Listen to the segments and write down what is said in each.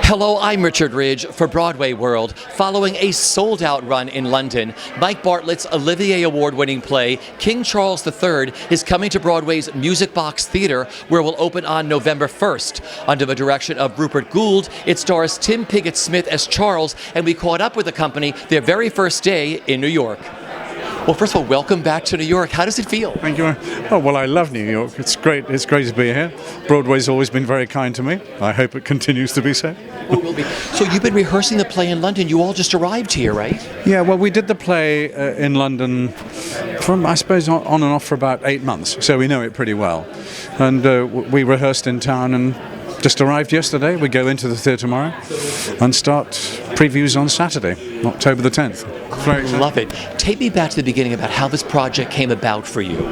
Hello, I'm Richard Ridge for BroadwayWorld. Following a sold-out run in London, Mike Bartlett's Olivier Award-winning play, King Charles III, is coming to Broadway's Music Box Theatre, where it will open on November 1st. Under the direction of Rupert Gould, it stars Tim Pigott-Smith as Charles, and we caught up with the company their very first day in New York. Well, first of all, welcome back to New York. How does it feel? Thank you. Oh, well, I love New York. It's great. It's great to be here. Broadway's always been very kind to me. I hope it continues to be so. It will be. So you've been rehearsing the play in London. You all just arrived here, right? Yeah, well, we did the play in London from, I suppose, on and off for about 8 months. So we know it pretty well. And we rehearsed in town and just arrived yesterday. We go into the theatre tomorrow and start previews on Saturday, October the 10th. Love it. Take me back to the beginning about how this project came about for you.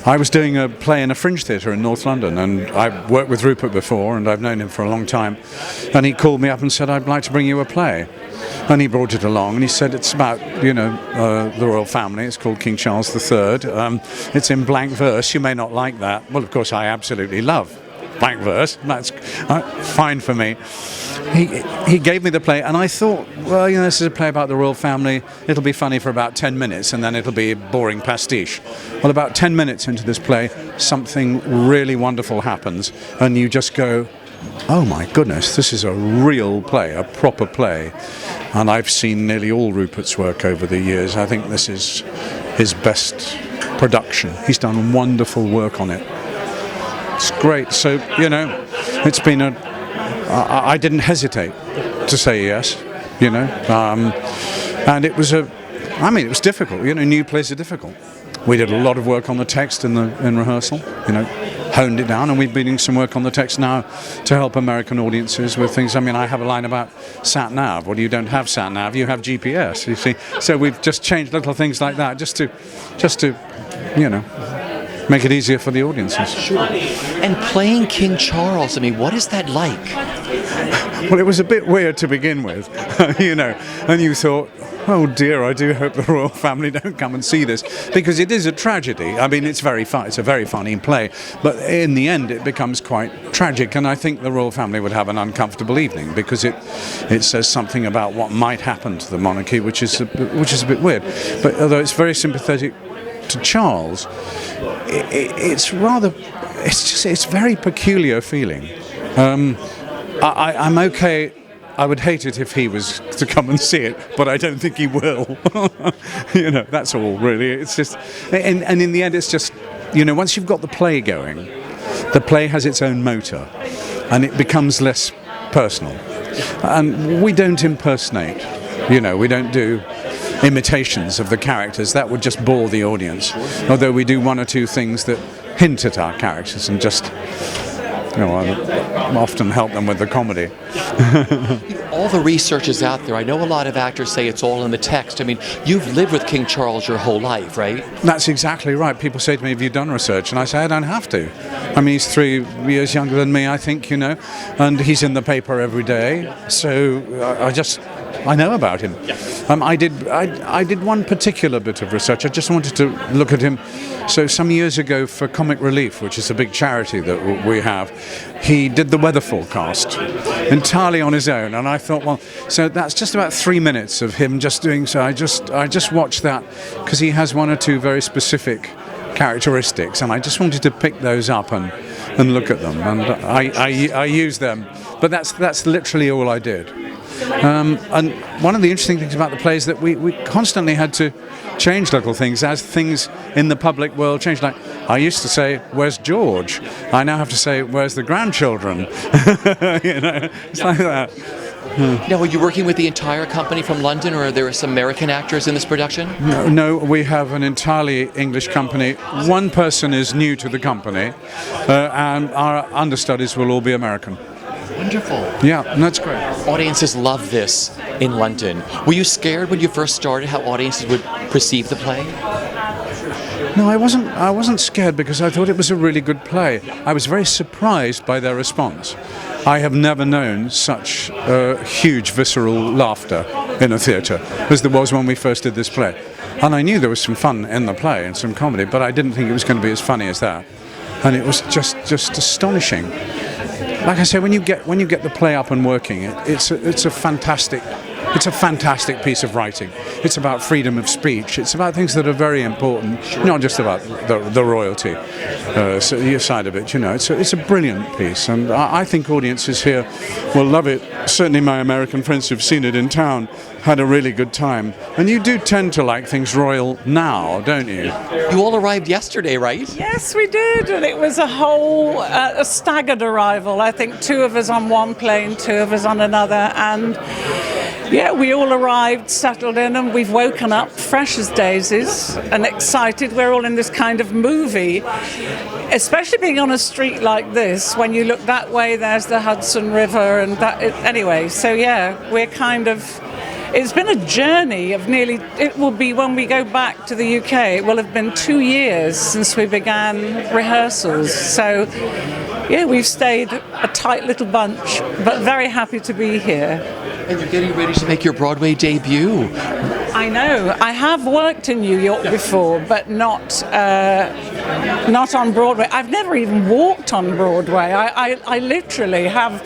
I was doing a play in a fringe theatre in North London, and I've worked with Rupert before, and I've known him for a long time. And he called me up and said, "I'd like to bring you a play." And he brought it along, and he said, "It's about, the royal family. It's called King Charles III. It's in blank verse. You may not like that." Well, of course, I absolutely love blank verse. That's fine for me. He gave me the play, and I thought, well, this is a play about the royal family. It'll be funny for about 10 minutes, and then it'll be a boring pastiche. Well, about 10 minutes into this play, something really wonderful happens, and you just go, oh my goodness, this is a real play, a proper play. And I've seen nearly all Rupert's work over the years. I think this is his best production. He's done wonderful work on it. It's great. So, it's been I didn't hesitate to say yes, and it was it was difficult. New plays are difficult. We did a lot of work on the text in rehearsal, honed it down, and we've been doing some work on the text now to help American audiences with things. I have a line about sat nav. Well, you don't have sat nav, you have GPS. You see, so we've just changed little things like that just to make it easier for the audiences. Sure. And playing King Charles, what is that like? Well, it was a bit weird to begin with, and you thought, oh dear, I do hope the royal family don't come and see this, because it is a tragedy. It's very fun. It's a very funny play, but in the end it becomes quite tragic, and I think the royal family would have an uncomfortable evening, because it says something about what might happen to the monarchy, which is a bit weird. But although it's very sympathetic to Charles, it's a very peculiar feeling. I'm okay. I would hate it if he was to come and see it, but I don't think he will. That's all really. It's just, and in the end, it's just, once you've got the play going, the play has its own motor, and it becomes less personal. And we don't impersonate. We don't do imitations of the characters. That would just bore the audience. Although we do one or two things that hint at our characters and just, often help them with the comedy. All the research is out there. I know a lot of actors say it's all in the text. You've lived with King Charles your whole life, right? That's exactly right. People say to me, have you done research? And I say, I don't have to. He's 3 years younger than me, I think, and he's in the paper every day. So I know about him. Yeah. I did one particular bit of research. I just wanted to look at him. So some years ago, for Comic Relief, which is a big charity that we have, he did the weather forecast entirely on his own. And I thought, well, so that's just about 3 minutes of him just doing so. I just watched that because he has one or two very specific characteristics, and I just wanted to pick those up and look at them, and I use them. But that's literally all I did. And one of the interesting things about the play is that we constantly had to change little things as things in the public world change. Like, I used to say, "Where's George?" I now have to say, "Where's the grandchildren?" It's like that. Now, were you working with the entire company from London, or are there some American actors in this production? No, we have an entirely English company. One person is new to the company, and our understudies will all be American. Wonderful. Yeah, that's great. Audiences love this in London. Were you scared when you first started how audiences would perceive the play? No, I wasn't scared, because I thought it was a really good play. I was very surprised by their response. I have never known such huge visceral laughter in a theatre as there was when we first did this play. And I knew there was some fun in the play and some comedy, but I didn't think it was going to be as funny as that. And it was just astonishing. like I say, when you get the play up and working, it's a fantastic piece of writing. It's about freedom of speech. It's about things that are very important, not just about the royalty side of it. It's a brilliant piece, and I think audiences here will love it. Certainly, my American friends who've seen it in town had a really good time. And you do tend to like things royal now, don't you? You all arrived yesterday, right? Yes, we did, and it was a staggered arrival. I think 2 of us on one plane, 2 of us on another, and yeah, we all arrived, settled in, and we've woken up fresh as daisies and excited. We're all in this kind of movie, especially being on a street like this. When you look that way, there's the Hudson River, and anyway. So yeah, we're kind of. It's been a journey of it will be when we go back to the UK, it will have been 2 years since we began rehearsals. So, yeah, we've stayed a tight little bunch, but very happy to be here. And you're getting ready to make your Broadway debut. I know. I have worked in New York before, but not on Broadway. I've never even walked on Broadway. I literally have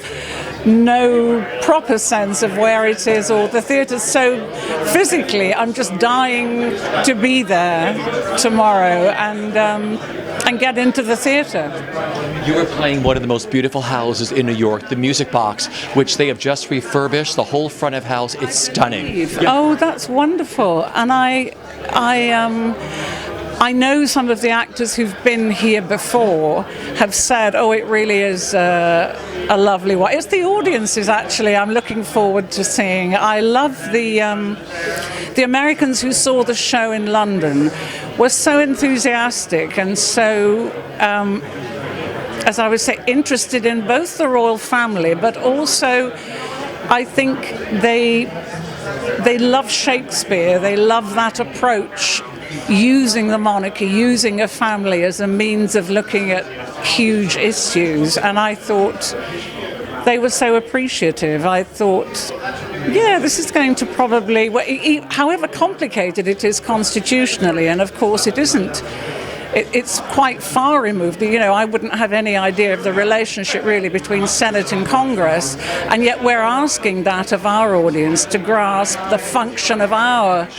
no proper sense of where it is or the theatre. So physically, I'm just dying to be there tomorrow and get into the theatre. You are playing one of the most beautiful houses in New York, the Music Box, which they have just refurbished. The whole front of house, it's stunning. Oh, that's wonderful. And I know some of the actors who've been here before have said, oh, it really is a lovely one. It's the audiences, actually, I'm looking forward to seeing. I love the Americans who saw the show in London were so enthusiastic and so, as I would say, interested in both the royal family, but also I think they love Shakespeare. They love that approach, using the monarchy, using a family as a means of looking at huge issues. And I thought they were so appreciative. I thought, yeah, this is going to probably, however complicated it is constitutionally, and of course it isn't. It's quite far removed. I wouldn't have any idea of the relationship really between Senate and Congress, and yet we're asking that of our audience to grasp the function of our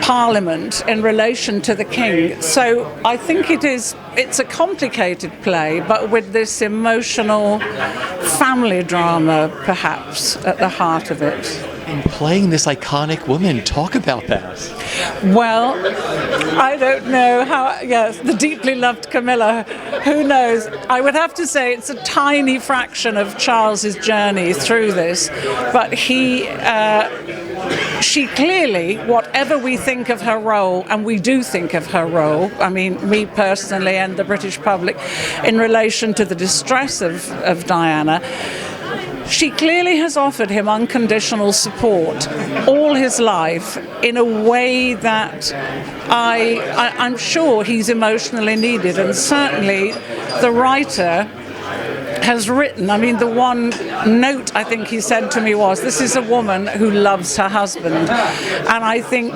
Parliament in relation to the King. So I think it's a complicated play, but with this emotional family drama perhaps at the heart of it. And playing this iconic woman, talk about that. Well, I don't know how, yes, the deeply loved Camilla, who knows? I would have to say it's a tiny fraction of Charles's journey through this, but she clearly, whatever we think of her role, and we do think of her role, I mean, me personally and the British public, in relation to the distress of Diana, she clearly has offered him unconditional support all his life in a way that I'm sure he's emotionally needed, and certainly the writer has written, I mean, the one note I think he said to me was, this is a woman who loves her husband. And I think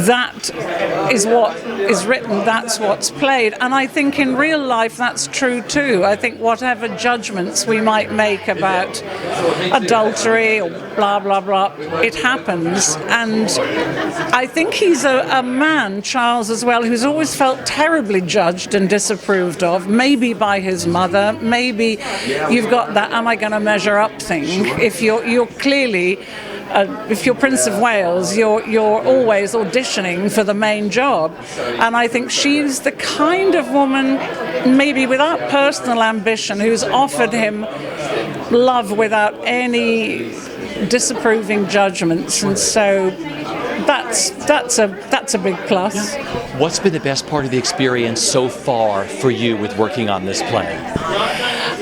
that is what is written, that's what's played. And I think in real life that's true too. I think whatever judgments we might make about adultery or blah, blah, blah, it happens. And I think he's a man, Charles, as well, who's always felt terribly judged and disapproved of, maybe by his mother, maybe you've got that am I going to measure up thing. If you're clearly if you're Prince of Wales, you're always auditioning for the main job. And I think she's the kind of woman, maybe without personal ambition, who's offered him love without any disapproving judgments. And so that's a big plus. What's been the best part of the experience so far for you with working on this play?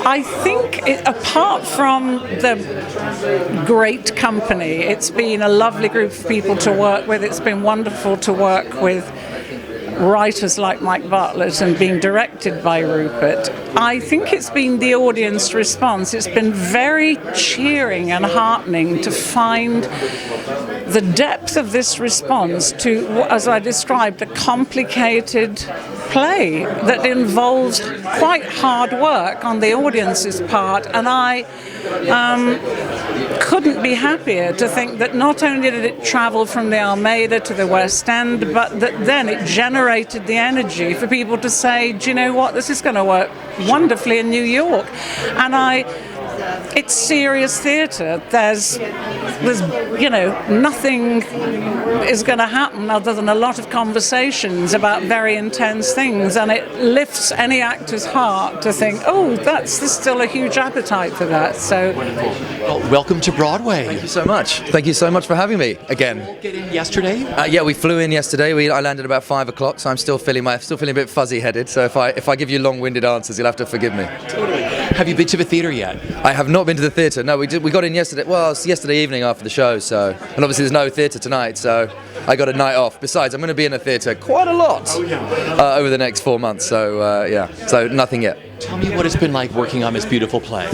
I think, apart from the great company, it's been a lovely group of people to work with. It's been wonderful to work with writers like Mike Bartlett and being directed by Rupert. I think it's been the audience response. It's been very cheering and heartening to find the depth of this response to, as I described, a complicated play that involves quite hard work on the audience's part, and I couldn't be happier to think that not only did it travel from the Almeida to the West End, but that then it generated the energy for people to say, do you know what, this is going to work wonderfully in New York. And it's serious theatre. There's nothing is going to happen other than a lot of conversations about very intense things, and it lifts any actor's heart to think, oh, there's still a huge appetite for that. So, well, welcome to Broadway. Thank you so much. Thank you so much for having me again. Get in yesterday? Yeah, we flew in yesterday. I landed about 5 o'clock, so I'm still feeling a bit fuzzy-headed. So if I give you long-winded answers, you'll have to forgive me. Totally. Have you been to the theatre yet? I have not been to the theatre. No, we got in yesterday. Well, it's yesterday evening after the show. So, and obviously there's no theatre tonight, so I got a night off. Besides, I'm going to be in a theatre quite a lot over the next 4 months. So so nothing yet. Tell me what it's been like working on this beautiful play.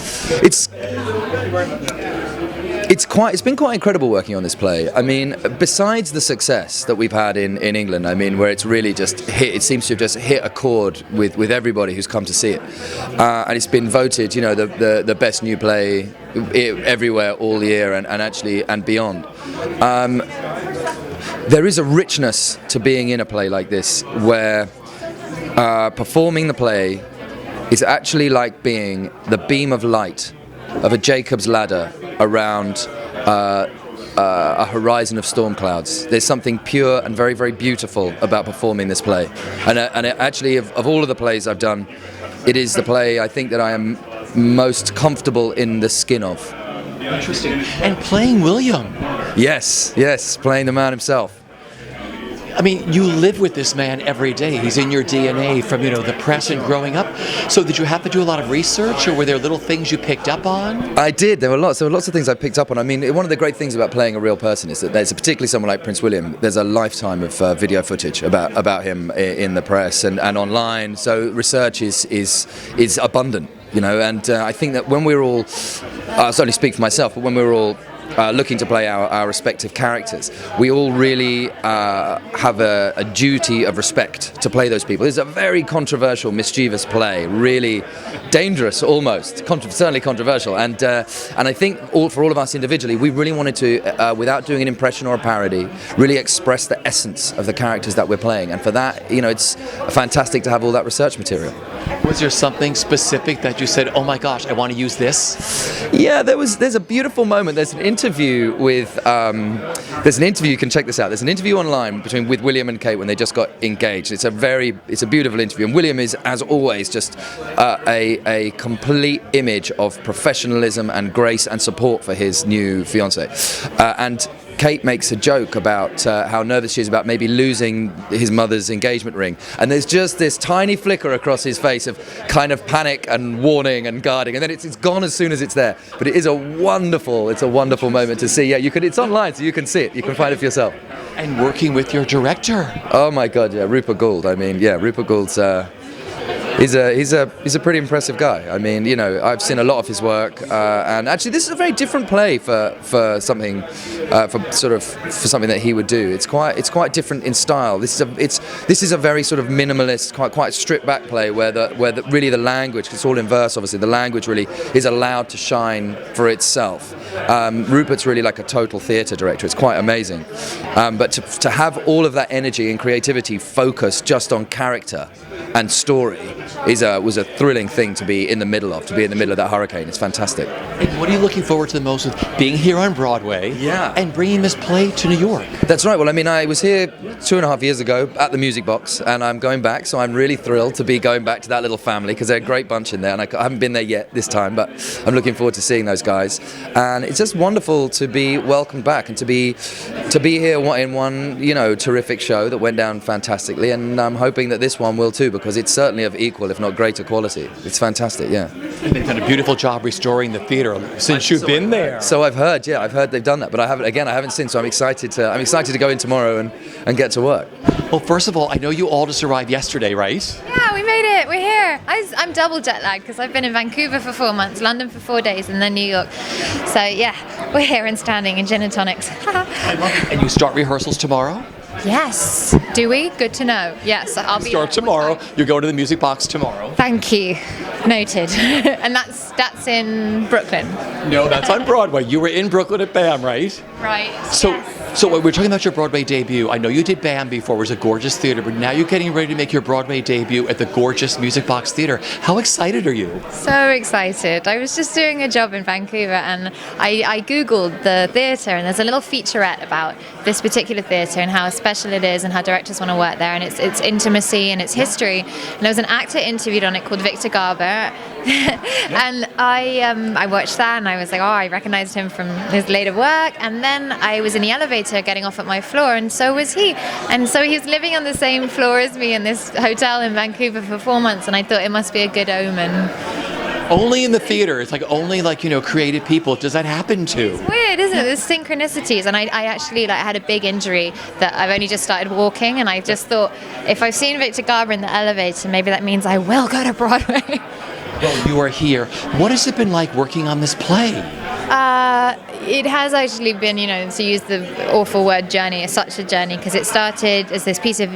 It's been quite incredible working on this play. I mean, besides the success that we've had in England, I mean, where it's really just it seems to have just hit a chord with everybody who's come to see it, and it's been voted, the best new play everywhere all year and beyond. There is a richness to being in a play like this, where performing the play is actually like being the beam of light of a Jacob's ladder around a horizon of storm clouds. There's something pure and very, very beautiful about performing this play. And it actually, of all of the plays I've done, it is the play I think that I am most comfortable in the skin of. Interesting. And playing William. Yes, playing the man himself. I mean, you live with this man every day. He's in your DNA from, the press and growing up. So did you have to do a lot of research, or were there little things you picked up on? I did. There were lots of things I picked up on. I mean, one of the great things about playing a real person is that there's particularly someone like Prince William. There's a lifetime of video footage about him in the press and online. So research is abundant, and I think that when we're all, I certainly speak for myself, but when we're all looking to play our respective characters, we all really have a duty of respect to play those people. It's a very controversial, mischievous play, really dangerous almost, certainly controversial, and I think for all of us individually, we really wanted to, without doing an impression or a parody, really express the essence of the characters that we're playing, and for that, it's fantastic to have all that research material. Was there something specific that you said, oh my gosh, I want to use this? Yeah, there's a beautiful moment. There's an interview you can check this out. There's an interview online with William and Kate when they just got engaged. It's a beautiful interview, and William is, as always, just a complete image of professionalism and grace and support for his new fiancée. And Kate makes a joke about how nervous she is about maybe losing his mother's engagement ring, and there's just this tiny flicker across his face of kind of panic and warning and guarding, and then it's gone as soon as it's there. But it's a wonderful moment to see. Yeah, it's online, so you can see it. You can find it for yourself. And working with your director. Oh my God, yeah, Rupert Gould. I mean, yeah, Rupert Gould's. He's a pretty impressive guy. I mean, I've seen a lot of his work, and actually, this is a very different play for something something that he would do. It's quite different in style. This is a very sort of minimalist, quite stripped back play where really the language, 'cause it's all in verse, obviously, the language really is allowed to shine for itself. Rupert's really like a total theatre director. It's quite amazing, but to have all of that energy and creativity focused just on character and story was a thrilling thing to be in the middle of that hurricane. It's fantastic. And what are you looking forward to the most with being here on Broadway and bringing this play to New York? That's right. Well, I mean, I was here 2.5 years ago at the Music Box, and I'm going back, so I'm really thrilled to be going back to that little family, because they're a great bunch in there, and I haven't been there yet this time, but I'm looking forward to seeing those guys. And it's just wonderful to be welcomed back and to be here in one, terrific show that went down fantastically, and I'm hoping that this one will too, because it's certainly of equal, if not greater quality. It's fantastic, yeah. And they've done a beautiful job restoring the theatre since you've been there. So I've heard, yeah, they've done that, but I haven't seen, so I'm excited to go in tomorrow and get to work. Well, first of all, I know you all just arrived yesterday, right? Yeah, we made it. We're here. I'm double jet lagged because I've been in Vancouver for 4 months, London for 4 days, and then New York. So yeah, we're here and standing in gin and tonics. And you start rehearsals tomorrow? Yes. Do we? Good to know. Yes, I'll be Start there. tomorrow. You go to the Music Box tomorrow. Thank you. Noted. And that's in Brooklyn. No, that's on Broadway. You were in Brooklyn at BAM, right? Right. So, yes. so we're talking about your Broadway debut. I know you did BAM before, it was a gorgeous theater, but now you're getting ready to make your Broadway debut at the gorgeous Music Box Theater. How excited are you? So excited. I was just doing a job in Vancouver and I Googled the theatre, and there's a little featurette about this particular theatre and how special it is and how directors want to work there, and its intimacy and its history. And there was an actor interviewed on it called Victor Garber. And I watched that and I was like, oh, I recognized him from his later work. And then I was in the elevator getting off at my floor, and so was he. And so he was living on the same floor as me in this hotel in Vancouver for 4 months, and I thought it must be a good omen. Only in the theater. It's like only creative people does that happen to. It's weird, isn't it? There's synchronicities. And I actually had a big injury that I've only just started walking, and I just thought, if I've seen Victor Garber in the elevator, maybe that means I will go to Broadway. Well, you are here. What has it been like working on this play? It has actually been, to use the awful word journey, such a journey, because it started as this piece of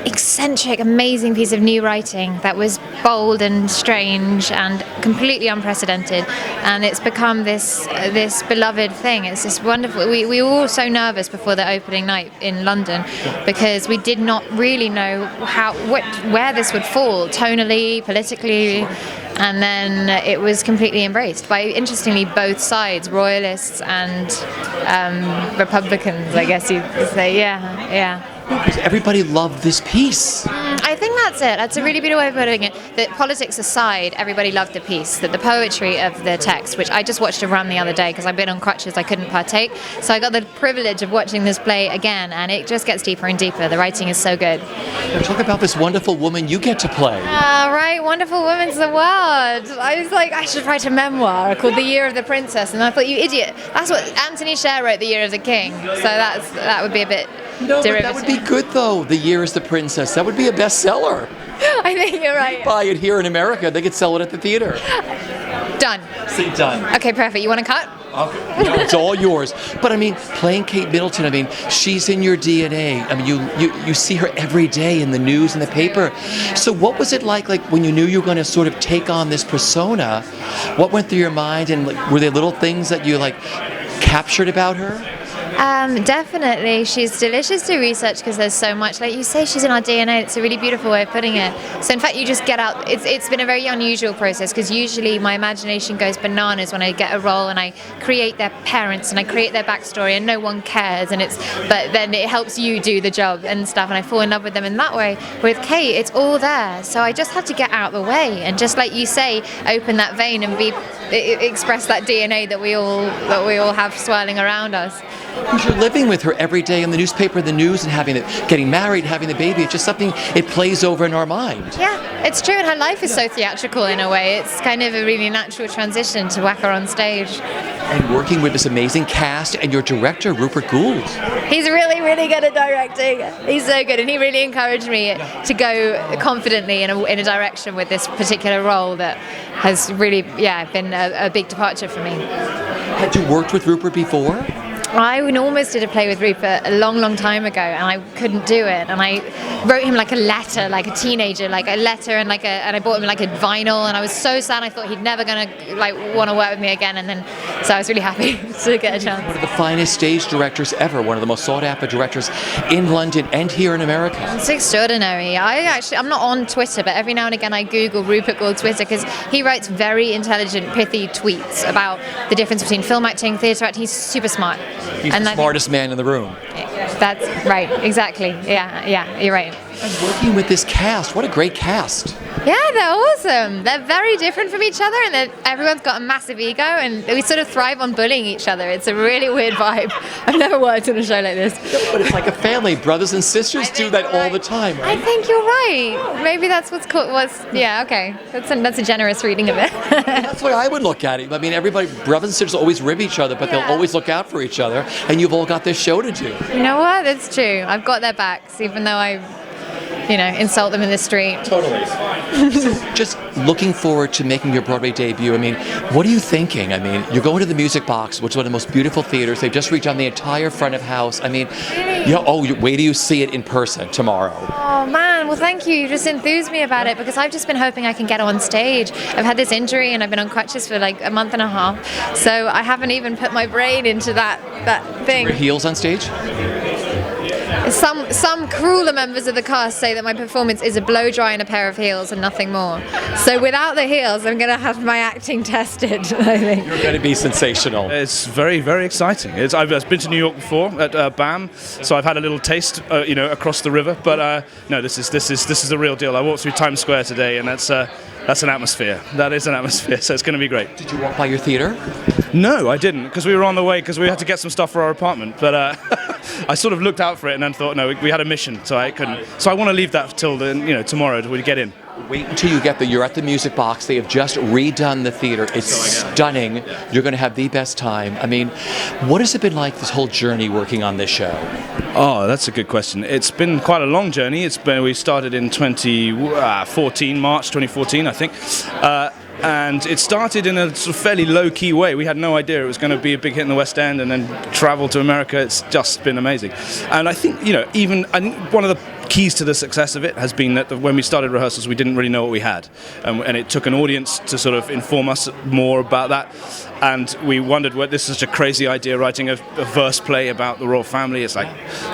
eccentric, amazing piece of new writing that was bold and strange and completely unprecedented, and it's become this beloved thing. It's this wonderful. We were all so nervous before the opening night in London because we did not really know where this would fall tonally, politically. And then it was completely embraced by, interestingly, both sides, royalists and Republicans, I guess you'd say. Yeah. Because everybody loved this piece. I think that's it. That's a really beautiful way of putting it. That politics aside, everybody loved the piece. That the poetry of the text, which I just watched a run the other day because I've been on crutches, I couldn't partake. So I got the privilege of watching this play again, and it just gets deeper and deeper. The writing is so good. Now talk about this wonderful woman you get to play. Right, wonderful woman's the word. I was like, I should write a memoir called The Year of the Princess, and I thought, you idiot. That's what Anthony Sher wrote, The Year of the King. So that would be a bit. No, but that would be good though. The Year is the Princess. That would be a bestseller. I think you're right. Buy it here in America. They could sell it at the theater. Done. See, done. Okay, perfect. You want to cut? Okay. No, it's all yours. But I mean, playing Kate Middleton, she's in your DNA. You see her every day in the news and the paper. So what was it like when you knew you were going to sort of take on this persona? What went through your mind, and were there little things that you captured about her? Definitely. She's delicious to research because there's so much. Like you say, she's in our DNA. It's a really beautiful way of putting it. So in fact, you just get out. It's been a very unusual process because usually my imagination goes bananas when I get a role and I create their parents and I create their backstory and no one cares. But then it helps you do the job and stuff, and I fall in love with them in that way. With Kate, it's all there. So I just have to get out of the way and just like you say, open that vein and express that DNA that we all have swirling around us. Because you're living with her every day in the newspaper, the news, and getting married, having the baby. It's just something, it plays over in our mind. Yeah, it's true, and her life is so theatrical in a way. It's kind of a really natural transition to whack her on stage. And working with this amazing cast and your director, Rupert Gould. He's really, really good at directing. He's so good, and he really encouraged me to go confidently in a direction with this particular role that has really, been a big departure for me. Had you worked with Rupert before? I almost did a play with Rupert a long, long time ago, and I couldn't do it. And I wrote him like a letter, like a teenager, like a letter, and I bought him like a vinyl. And I was so sad. I thought he'd never gonna want to work with me again. And then, so I was really happy to get a chance. One of the finest stage directors ever. One of the most sought-after directors in London and here in America. It's extraordinary. I'm not on Twitter, but every now and again I Google Rupert Gould's Twitter because he writes very intelligent, pithy tweets about the difference between film acting, theatre acting. He's super smart. He's the smartest man in the room. That's right, exactly. Yeah, you're right. And working with this cast, what a great cast. Yeah, they're awesome. They're very different from each other, and everyone's got a massive ego, and we sort of thrive on bullying each other. It's a really weird vibe. I've never worked on a show like this. But it's like a family. Brothers and sisters do that all the time, right? I think you're right. Maybe that's what's called. Yeah, okay. That's a generous reading of it. That's the way I would look at it. Everybody, brothers and sisters always rib each other, but they'll always look out for each other, and you've all got this show to do. You know what? That's true. I've got their backs, even though insult them in the street. Totally. Just looking forward to making your Broadway debut. I mean, what are you thinking? I mean, you're going to the Music Box, which is one of the most beautiful theaters. They've just redone the entire front of house. I mean, wait till you see it in person tomorrow. Oh man, well thank you. You just enthused me about it because I've just been hoping I can get on stage. I've had this injury and I've been on crutches for like a month and a half. So I haven't even put my brain into that thing. Wear heels on stage? Some crueler members of the cast say that my performance is a blow dry and a pair of heels and nothing more. So without the heels, I'm going to have my acting tested, I think. You're going to be sensational. It's very, very exciting. I've been to New York before at BAM, so I've had a little taste, across the river. But no, this is the real deal. I walked through Times Square today, and that's an atmosphere. That is an atmosphere, so it's going to be great. Did you walk by your theater? No, I didn't, because we were on the way, because we had to get some stuff for our apartment. But I sort of looked out for it and then thought, no, we had a mission, so I couldn't. So I want to leave that till tomorrow till we get in. Wait until you get there. You're at the Music Box. They have just redone the theater. It's stunning. You're going to have the best time. I mean, what has it been like, this whole journey working on this show? Oh, that's a good question. It's been quite a long journey. We started in 2014, March 2014, I think. And it started in a sort of fairly low-key way. We had no idea it was going to be a big hit in the West End and then travel to America. It's just been amazing. And I think, I think one of the keys to the success of it has been that when we started rehearsals, we didn't really know what we had. And it took an audience to sort of inform us more about that. And we wondered, this is such a crazy idea, writing a verse play about the royal family. It's like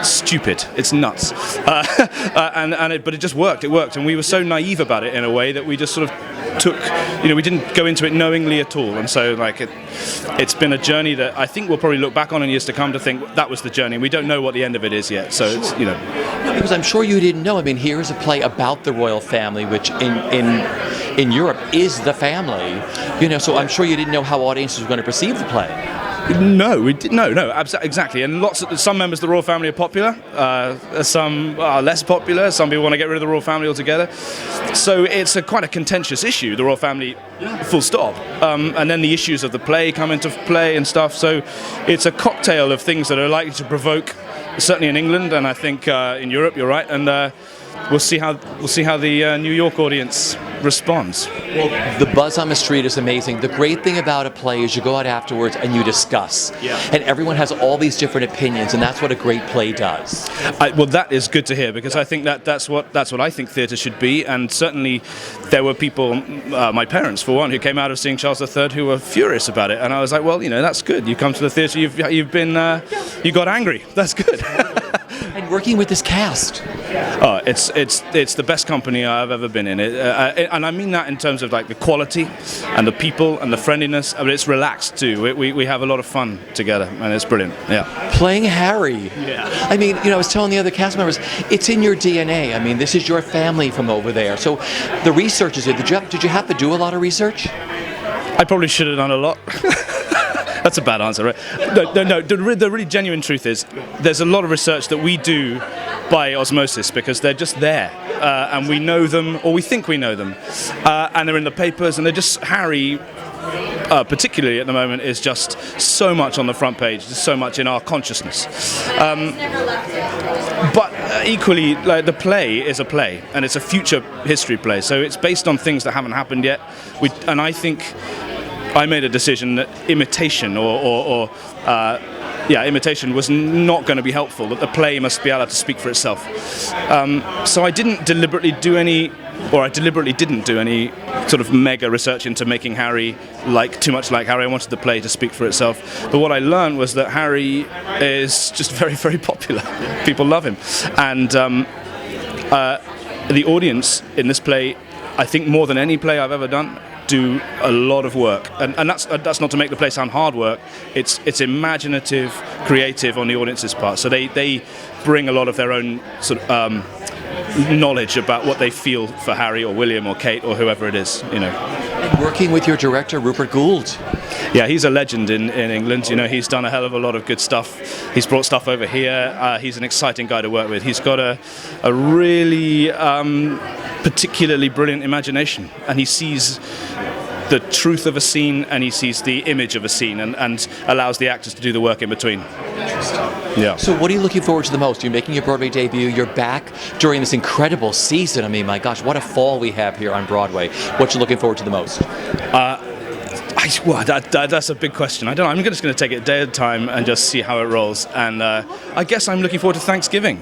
stupid. It's nuts. But it just worked. It worked. And we were so naive about it in a way that we just sort of took, we didn't go into it knowingly at all. And so it's been a journey that I think we'll probably look back on in years to come to think that was the journey. We don't know what the end of it is yet. So it's, Because I'm sure you didn't know. I mean, here is a play about the royal family, which in Europe is the family. So I'm sure you didn't know how audiences were going to perceive the play. No, we did. No, exactly. And some members of the royal family are popular, some are less popular. Some people want to get rid of the royal family altogether. So it's quite a contentious issue, the royal family, full stop. And then the issues of the play come into play and stuff. So it's a cocktail of things that are likely to provoke, certainly in England, and I think in Europe. You're right, and we'll see how the New York audience responds. Well, the buzz on the street is amazing. The great thing about a play is you go out afterwards and you discuss. Yeah. And everyone has all these different opinions, and that's what a great play does. Well, that is good to hear, because I think that's what I think theatre should be. And certainly there were people, my parents for one, who came out of seeing Charles III who were furious about it. And I was like, well, that's good. You come to the theatre, you got angry. That's good. And working with this cast. Oh, it's the best company I've ever been in. And I mean that in terms of like the quality and the people and the friendliness. I mean, it's relaxed too. We have a lot of fun together, and it's brilliant. Yeah. Playing Harry. Yeah. I mean, I was telling the other cast members, it's in your DNA. I mean, this is your family from over there. So the research is it. Did you have to do a lot of research? I probably should have done a lot. That's a bad answer, right? No. The really genuine truth is there's a lot of research that we do by osmosis because they're just there, and we know them, or we think we know them, and they're in the papers, and they're just Harry. Particularly at the moment, is just so much on the front page, just so much in our consciousness. But equally, like, the play is a play, and it's a future history play, so it's based on things that haven't happened yet. And I think I made a decision that imitation imitation was not going to be helpful, that the play must be able to speak for itself. So I didn't deliberately do any, or I deliberately didn't do any sort of mega research into making Harry too much like Harry. I wanted the play to speak for itself. But what I learned was that Harry is just very, very popular. People love him. And the audience in this play, I think more than any play I've ever done, do a lot of work, and that's not to make the play sound hard work. It's imaginative, creative on the audience's part. So they bring a lot of their own sort of knowledge about what they feel for Harry or William or Kate or whoever it is. And working with your director, Rupert Gould. Yeah, he's a legend in England. He's done a hell of a lot of good stuff. He's brought stuff over here. He's an exciting guy to work with. He's got a really particularly brilliant imagination, and he sees the truth of a scene and he sees the image of a scene, and allows the actors to do the work in between. Yeah. So what are you looking forward to the most? You're making your Broadway debut. You're back during this incredible season. I mean, my gosh, what a fall we have here on Broadway. What you looking forward to the most? Well, that's a big question. I don't know. I'm just going to take it a day at a time and just see how it rolls. And I guess I'm looking forward to Thanksgiving.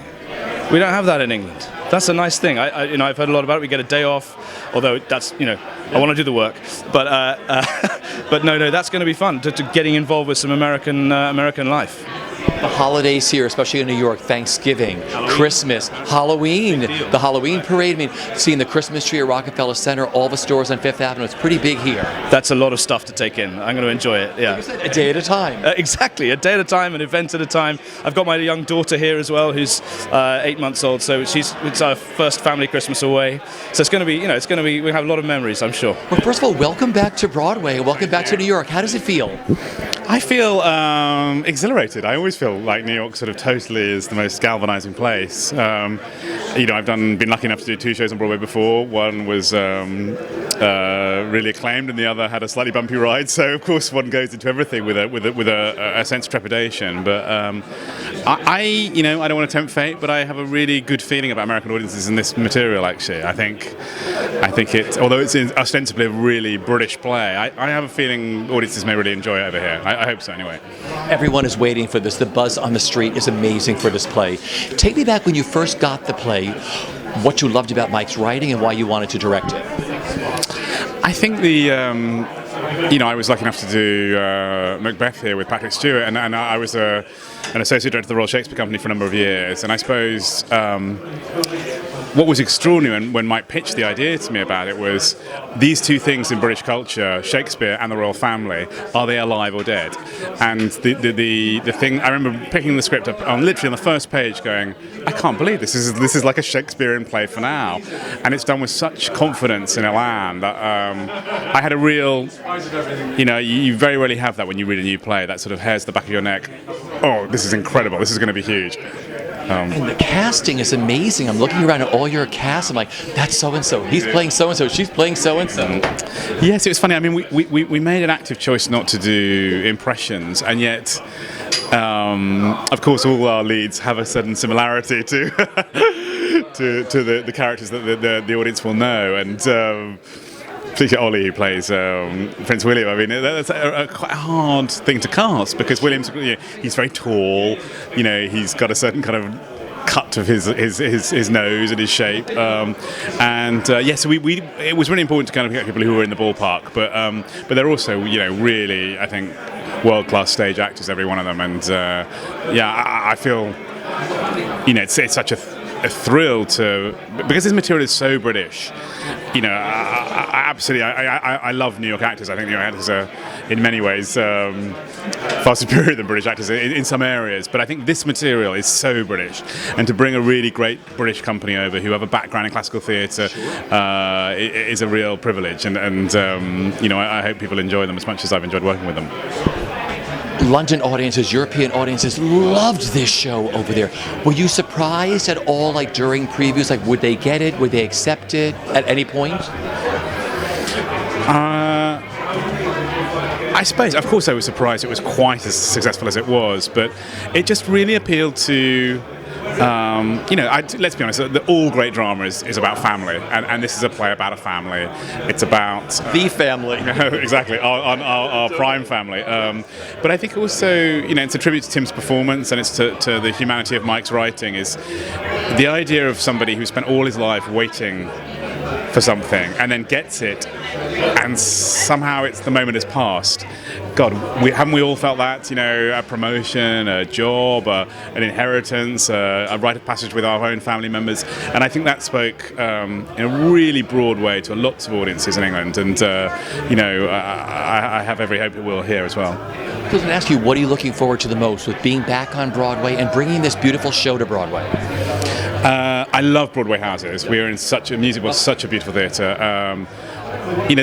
We don't have that in England. That's a nice thing. I've heard a lot about it. We get a day off, although that's, I want to do the work. But no, that's going to be fun. To getting involved with some American life. The holidays here, especially in New York, Thanksgiving, Christmas, Halloween, the Halloween parade. I mean, seeing the Christmas tree at Rockefeller Center, all the stores on Fifth Avenue, it's pretty big here. That's a lot of stuff to take in. I'm going to enjoy it, yeah. A day at a time. Exactly, a day at a time, an event at a time. I've got my young daughter here as well, who's 8 months old, so it's our first family Christmas away. So it's going to be, we have a lot of memories, I'm sure. Well, first of all, welcome back to Broadway. Welcome back to New York. How does it feel? I feel exhilarated. I always feel like New York sort of totally is the most galvanizing place. I've been lucky enough to do 2 shows on Broadway before. One was really acclaimed, and the other had a slightly bumpy ride. So of course one goes into everything with a sense of trepidation. But I don't want to tempt fate, but I have a really good feeling about American audiences in this material. Actually, I think it, although it's ostensibly a really British play, I have a feeling audiences may really enjoy it over here. I hope so, anyway. Everyone is waiting for this. The buzz on the street is amazing for this play. Take me back when you first got the play, what you loved about Mike's writing and why you wanted to direct it. I think I was lucky enough to do Macbeth here with Patrick Stewart, and I was an associate director of the Royal Shakespeare Company for a number of years, and I suppose what was extraordinary when Mike pitched the idea to me about it was these two things in British culture, Shakespeare and the royal family, are they alive or dead? And the thing, I remember picking the script up literally on the first page going, I can't believe this is like a Shakespearean play for now. And it's done with such confidence in Elan that I had a real, you very rarely have that when you read a new play, that sort of hairs the back of your neck. Oh, this is incredible, this is going to be huge. And the casting is amazing. I'm looking around at all your cast. I'm like, that's so-and-so. He's playing so-and-so. She's playing so-and-so. Yes, it was funny. I mean, we made an active choice not to do impressions, and yet, of course, all our leads have a certain similarity to the characters that the audience will know. And particularly Ollie, who plays Prince William. I mean, that's quite a hard thing to cast because William's, he's very tall. He's got a certain kind of cut of his nose and his shape. So it was really important to kind of get people who were in the ballpark. But they're also, really, I think, world-class stage actors, every one of them. And I feel, it's such a thrill to, because this material is so British. I love New York actors. I think New York actors are, in many ways, far superior than British actors in some areas. But I think this material is so British, and to bring a really great British company over who have a background in classical theatre is a real privilege. And I hope people enjoy them as much as I've enjoyed working with them. London audiences, European audiences loved this show over there. Were you surprised at all, like during previews, like would they get it? Would they accept it at any point? I suppose, of course I was surprised it was quite as successful as it was, but it just really appealed to let's be honest, all great drama is about family, and this is a play about a family. It's about the family. Exactly, our prime family. But I think also, it's a tribute to Tim's performance, and it's to the humanity of Mike's writing, is the idea of somebody who spent all his life waiting for something and then gets it, and somehow the moment has passed. God, haven't we all felt that? A promotion, a job, an inheritance, a rite of passage with our own family members. And I think that spoke in a really broad way to lots of audiences in England. And, I have every hope it will here as well. I was going to ask you, what are you looking forward to the most with being back on Broadway and bringing this beautiful show to Broadway? I love Broadway houses. We are in such a beautiful theatre.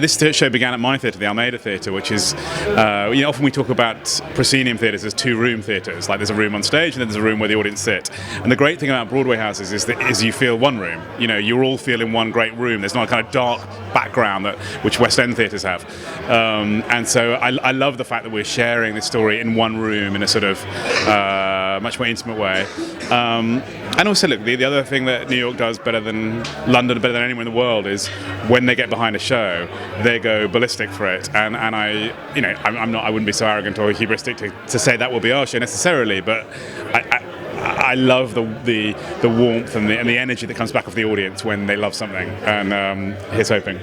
this show began at my theatre, the Almeida Theatre, which is, often we talk about proscenium theatres as two-room theatres, like there's a room on stage and then there's a room where the audience sit. And the great thing about Broadway houses is you feel one room. You all feel in one great room. There's not a kind of dark background which West End theatres have. And so I love the fact that we're sharing this story in one room in a sort of much more intimate way. And also, look, the other thing that New York does better than London, better than anywhere in the world, is when they get behind a show, they go ballistic for it. And I wouldn't be so arrogant or hubristic to say that will be our show necessarily, but I love the warmth and the energy that comes back off the audience when they love something. And here's hoping.